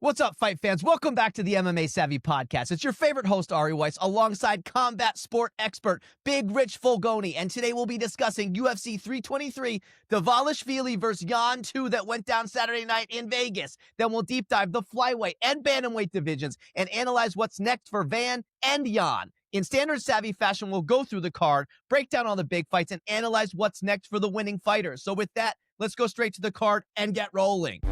What's up, fight fans? Welcome back to the MMA Savvy podcast. It's your favorite host, Ari Weiss, alongside combat sport expert, Big Rich Fulgoni. And today we'll be discussing UFC 323, Dvalishvili versus Yan 2 that went down Saturday night in Vegas. Then we'll deep dive the Flyweight and Bantamweight divisions and analyze what's next for Van and Yan. In standard Savvy fashion, we'll go through the card, break down all the big fights, and analyze what's next for the winning fighters. So with that, let's go straight to the card and get rolling.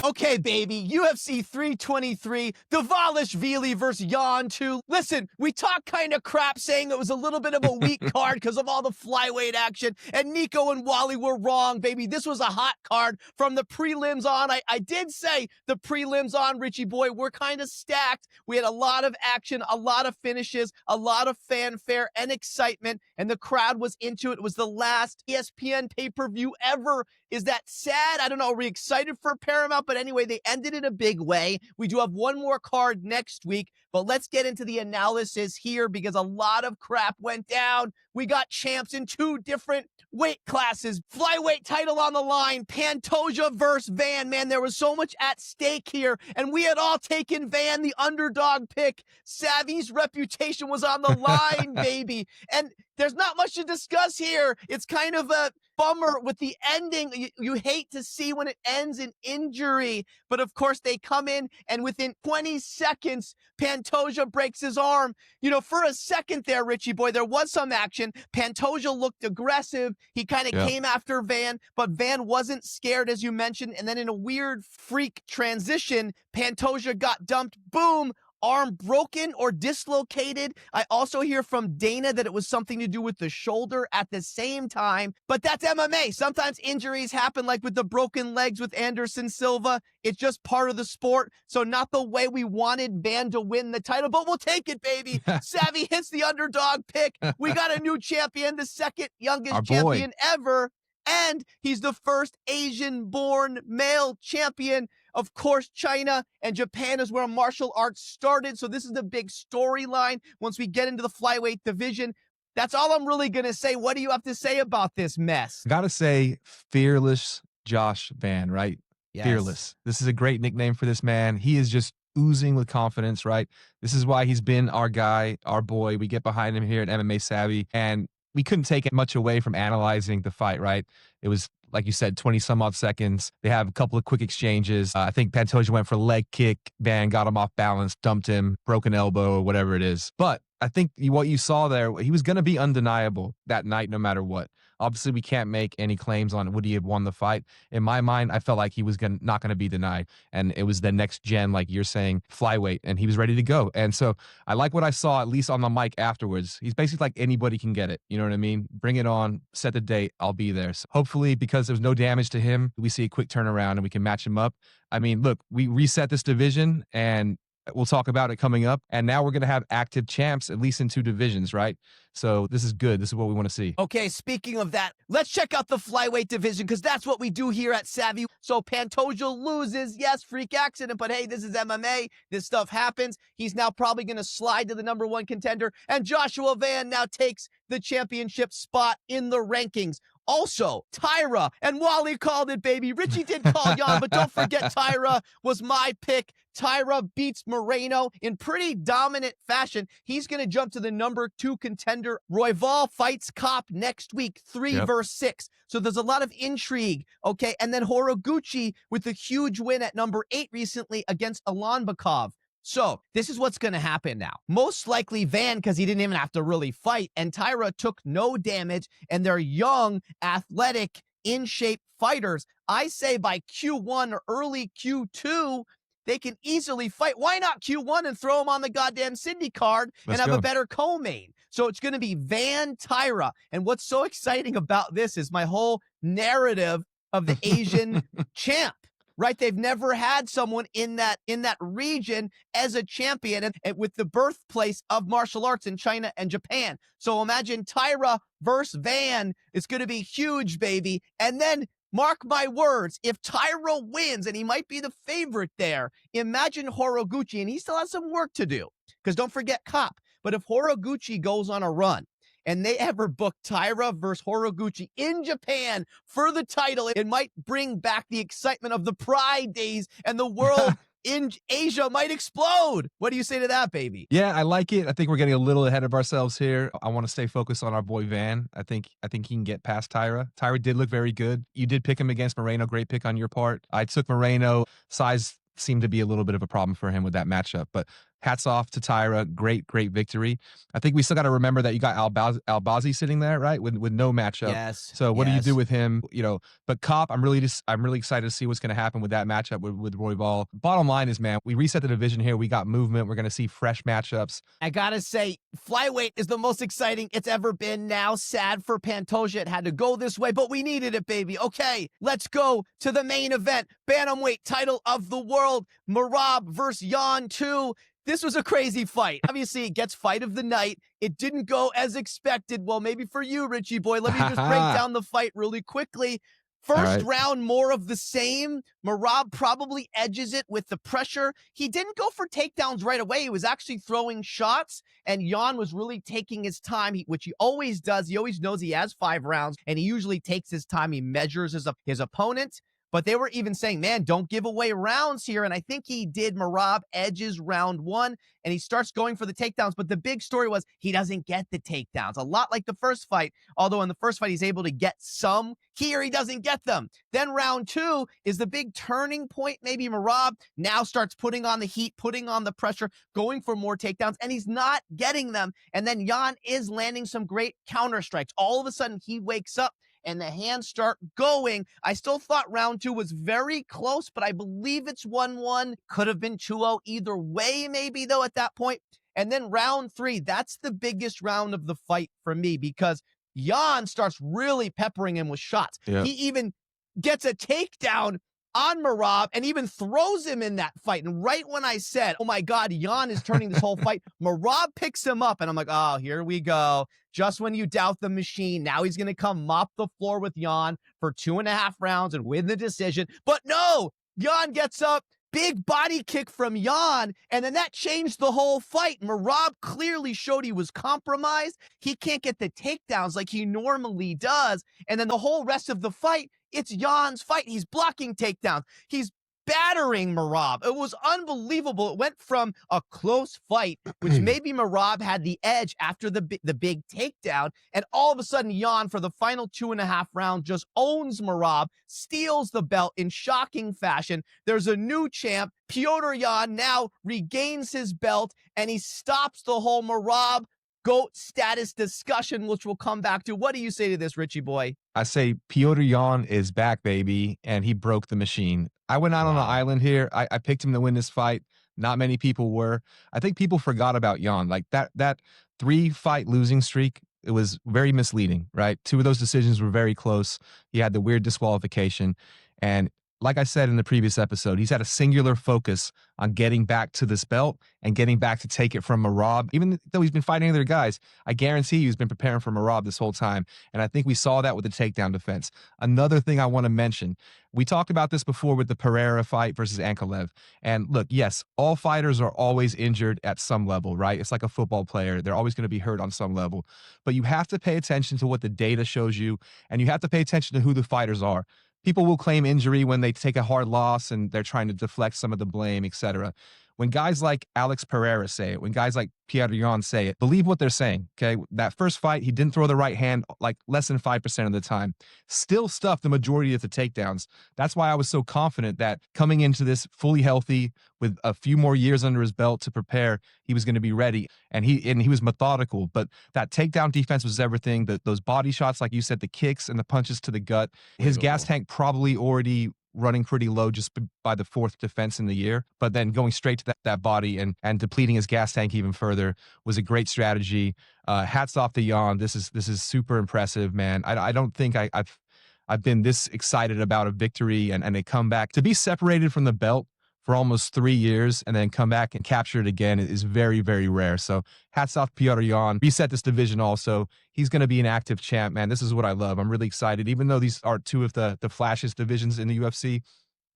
Okay, baby, UFC 323, Dvalishvili versus Yan 2. Listen, we talked kind of crap saying it was a little bit of a weak card because of all the flyweight action, and Nico and Wally were wrong, baby. This was a hot card from the prelims on. I did say the prelims on, Richie boy, were kind of stacked. We had a lot of action, a lot of finishes, a lot of fanfare and excitement, and the crowd was into it. It was the last ESPN pay-per-view ever. Is that sad? I don't know. Are we excited for Paramount? But anyway, they ended in a big way. We do have one more card next week, but let's get into the analysis here because a lot of crap went down. We got champs in two different weight classes. Flyweight title on the line. Pantoja versus Van. Man, there was so much at stake here, and we had all taken Van, the underdog pick. Savvy's reputation was on the line, baby. And there's not much to discuss here. It's kind of a bummer with the ending. You hate to see when it ends in injury, but of course they come in and within 20 seconds, Pantoja breaks his arm. You know, for a second there, Richie boy, there was some action. Pantoja looked aggressive. He kind of came after Van, but Van wasn't scared, as you mentioned. And then in a weird freak transition, Pantoja got dumped. Boom. Arm broken or dislocated. I also hear from Dana that it was something to do with the shoulder at the same time, but that's MMA. Sometimes injuries happen, like with the broken legs with Anderson Silva. It's just part of the sport. So not the way we wanted Van to win the title, but we'll take it, baby. Savvy hits the underdog pick. We got a new champion, the second youngest champion ever. And he's the first Asian-born male champion. Of course, China and Japan is where martial arts started. So this is the big storyline once we get into the flyweight division. That's all I'm really going to say. What do you have to say about this mess? Got to say, fearless Josh Van, right? Yes. Fearless. This is a great nickname for this man. He is just oozing with confidence, right? This is why he's been our guy, our boy. We get behind him here at MMA Savvy. And we couldn't take much away from analyzing the fight, right? It was, like you said, 20 some odd seconds. They have a couple of quick exchanges. I think Pantoja went for a leg kick. Van got him off balance, dumped him, broken elbow or whatever it is. But I think what you saw there, he was going to be undeniable that night no matter what. Obviously, we can't make any claims on would he have won the fight. In my mind, I felt like he was not going to be denied. And it was the next gen, like you're saying, flyweight, and he was ready to go. And so I like what I saw, at least on the mic afterwards. He's basically like anybody can get it. You know what I mean? Bring it on, set the date, I'll be there. So hopefully, because there was no damage to him, we see a quick turnaround and we can match him up. I mean, look, we reset this division and we'll talk about it coming up. And now we're going to have active champs, at least in two divisions, right? So this is good. This is what we want to see. Okay, speaking of that, let's check out the flyweight division because that's what we do here at Savvy. So Pantoja loses. Yes, freak accident, but hey, this is MMA. This stuff happens. He's now probably going to slide to the number one contender. And Joshua Van now takes the championship spot in the rankings. Also, Tyra, and Wally called it, baby. Richie did call Yan, but don't forget Tyra was my pick. Tyra beats Moreno in pretty dominant fashion. He's going to jump to the number 2 contender. Royval fights Cop next week, 3 versus 6. So there's a lot of intrigue, okay? And then Horiguchi with a huge win at number 8 recently against Alanbekov. So this is what's going to happen now. Most likely Van, because he didn't even have to really fight, and Tyra took no damage, and they're young, athletic, in-shape fighters. I say by Q1 or early Q2, they can easily fight. Why not Q1 and throw them on the goddamn Cindy card and have a better co-main? So it's going to be Van Tyra. And what's so exciting about this is my whole narrative of the Asian champ. Right? They've never had someone in that region as a champion and with the birthplace of martial arts in China and Japan. So imagine Tyra versus Van. It's going to be huge, baby. And then mark my words, if Tyra wins, and he might be the favorite there, imagine Horiguchi, and he still has some work to do because don't forget Cop. But if Horiguchi goes on a run and they ever book Taira versus Horiguchi in Japan for the title, it might bring back the excitement of the Pride days, and the world in Asia might explode. What do you say to that, baby? Yeah, I like it. I think we're getting a little ahead of ourselves here. I want to stay focused on our boy Van. I think he can get past Taira. Taira did look very good. You did pick him against Moreno. Great pick on your part. I took Moreno. Size seemed to be a little bit of a problem for him with that matchup, but hats off to Taira. Great victory. I think we still got to remember that you got Albazi sitting there, right? With no matchup. Yes. So what do you do with him? You know, but Kopp, I'm really excited to see what's going to happen with that matchup with Royval. Bottom line is, man, we reset the division here. We got movement. We're going to see fresh matchups. I gotta say, flyweight is the most exciting it's ever been now. Sad for Pantoja. It had to go this way, but we needed it, baby. Okay, let's go to the main event. Bantamweight title of the world. Merab versus Yan 2. This was a crazy fight. Obviously, it gets fight of the night. It didn't go as expected. Well, maybe for you, Richie boy. Let me just break down the fight really quickly. First round, more of the same. Merab probably edges it with the pressure. He didn't go for takedowns right away. He was actually throwing shots, and Yan was really taking his time, which he always does. He always knows he has 5 rounds, and he usually takes his time. He measures his opponent. But they were even saying, man, don't give away rounds here. And I think he did. Merab edges round 1, and he starts going for the takedowns. But the big story was he doesn't get the takedowns. A lot like the first fight, although in the first fight he's able to get some. Here he doesn't get them. Then round 2 is the big turning point. Maybe Merab now starts putting on the heat, putting on the pressure, going for more takedowns, and he's not getting them. And then Yan is landing some great counter strikes. All of a sudden he wakes up, and the hands start going. I still thought round 2 was very close, but I believe it's 1-1. Could have been 2-0 either way, maybe, though, at that point. And then round 3, that's the biggest round of the fight for me, because Yan starts really peppering him with shots. Yeah. He even gets a takedown on Merab and even throws him in that fight. And right when I said, oh my God, Yan is turning this whole fight, Merab picks him up, and I'm like, oh, here we go. Just when you doubt the machine, now he's going to come mop the floor with Yan for 2.5 rounds and win the decision. But no, Yan gets up, big body kick from Yan, and then that changed the whole fight. Merab clearly showed he was compromised. He can't get the takedowns like he normally does. And then the whole rest of the fight, it's Yan's fight. He's blocking takedowns. He's battering Merab. It was unbelievable. It went from a close fight, which maybe Merab had the edge after the big takedown, and all of a sudden Yan, for the final 2.5 rounds, just owns Merab, steals the belt in shocking fashion. There's a new champ. Petr Yan now regains his belt, and he stops the whole Merab GOAT status discussion, which we'll come back to. What do you say to this, Richie boy? I say Petr Yan is back, baby, and he broke the machine. I went out on an island here. I picked him to win this fight. Not many people were. I think people forgot about Yan. Like that 3-fight losing streak, it was very misleading, right? 2 of those decisions were very close. He had the weird disqualification. And like I said in the previous episode, he's had a singular focus on getting back to this belt and getting back to take it from Merab. Even though he's been fighting other guys, I guarantee you he's been preparing for Merab this whole time. And I think we saw that with the takedown defense. Another thing I want to mention, we talked about this before with the Pereira fight versus Ankalaev. And look, yes, all fighters are always injured at some level, right? It's like a football player. They're always going to be hurt on some level. But you have to pay attention to what the data shows you, and you have to pay attention to who the fighters are. People will claim injury when they take a hard loss and they're trying to deflect some of the blame, etc. When guys like Alex Pereira say it, when guys like Petr Yan say it, believe what they're saying, okay? That first fight, he didn't throw the right hand like less than 5% of the time. Still stuffed the majority of the takedowns. That's why I was so confident that coming into this fully healthy with a few more years under his belt to prepare, he was going to be ready. And he was methodical, but that takedown defense was everything. Those body shots, like you said, the kicks and the punches to the gut. His gas tank probably already running pretty low just by the 4th defense in the year, but then going straight to that body and depleting his gas tank even further was a great strategy. Hats off to Yan. This is super impressive, man. I don't think I've been this excited about a victory and a comeback. To be separated from the belt for almost 3 years and then come back and capture it again is very, very rare. So hats off to Petr Yan. Reset this division also. He's going to be an active champ, man. This is what I love. I'm really excited. Even though these are 2 of the flashiest divisions in the UFC,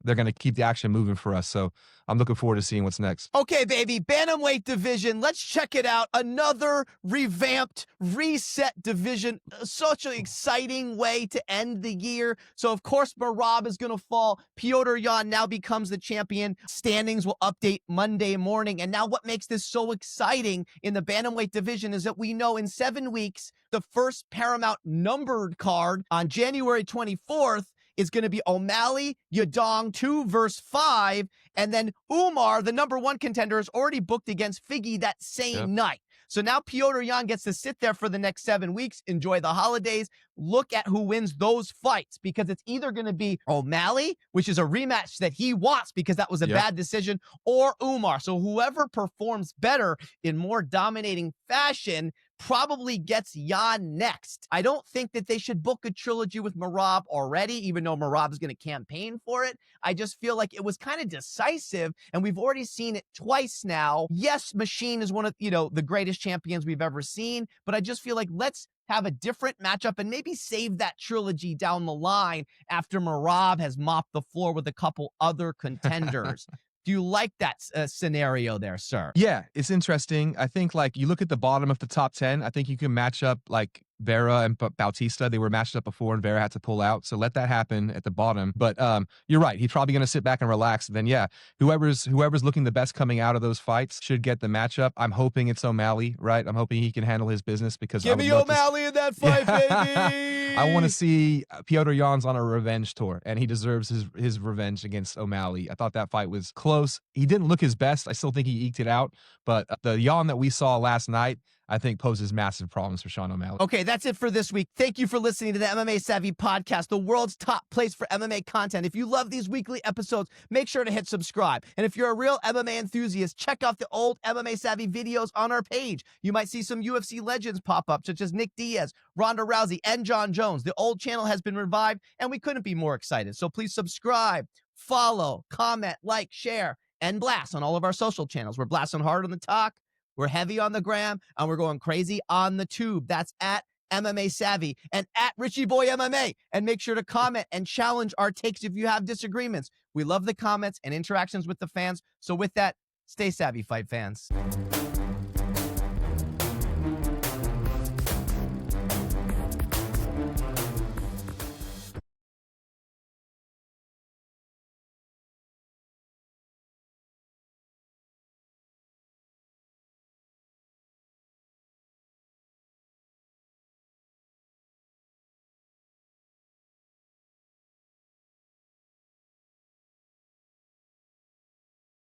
they're going to keep the action moving for us. So I'm looking forward to seeing what's next. Okay, baby, bantamweight division. Let's check it out. Another revamped, reset division. Such an exciting way to end the year. So, of course, Merab is going to fall. Petr Yan now becomes the champion. Standings will update Monday morning. And now what makes this so exciting in the bantamweight division is that we know in 7 weeks, the first Paramount numbered card on January 24th is going to be O'Malley, Yadong 2 versus 5, and then Umar, the #1 contender, is already booked against Figgy that same night. So now Petr Yan gets to sit there for the next 7 weeks, enjoy the holidays, look at who wins those fights, because it's either going to be O'Malley, which is a rematch that he wants because that was a bad decision, or Umar. So whoever performs better in more dominating fashion probably gets Yan next. I don't think that they should book a trilogy with Merab already, even though Merab is going to campaign for it. I just feel like it was kind of decisive, and we've already seen it twice now. Yes, Machine is one of, the greatest champions we've ever seen, but I just feel like let's have a different matchup and maybe save that trilogy down the line after Merab has mopped the floor with a couple other contenders. Do you like that scenario there, sir? Yeah, it's interesting. I think, like, you look at the bottom of the top 10, I think you can match up, like, Vera and Bautista. They were matched up before, and Vera had to pull out. So let that happen at the bottom. But you're right. He's probably going to sit back and relax. Then, yeah, whoever's looking the best coming out of those fights should get the matchup. I'm hoping it's O'Malley, right? I'm hoping he can handle his business because give me O'Malley in that fight, baby. I want to see Petr Yan's on a revenge tour, and he deserves his revenge against O'Malley. I thought that fight was close. He didn't look his best. I still think he eked it out. But the Yan that we saw last night, I think, poses massive problems for Sean O'Malley. Okay, that's it for this week. Thank you for listening to the MMA Savvy podcast, the world's top place for MMA content. If you love these weekly episodes, make sure to hit subscribe. And if you're a real MMA enthusiast, check out the old MMA Savvy videos on our page. You might see some UFC legends pop up, such as Nick Diaz, Ronda Rousey, and John Jones. The old channel has been revived, and we couldn't be more excited. So please subscribe, follow, comment, like, share, and blast on all of our social channels. We're blasting hard on the talk, we're heavy on the gram, and we're going crazy on the tube. That's at MMA Savvy and at Richie Boy MMA. And make sure to comment and challenge our takes if you have disagreements. We love the comments and interactions with the fans. So with that, stay savvy, fight fans.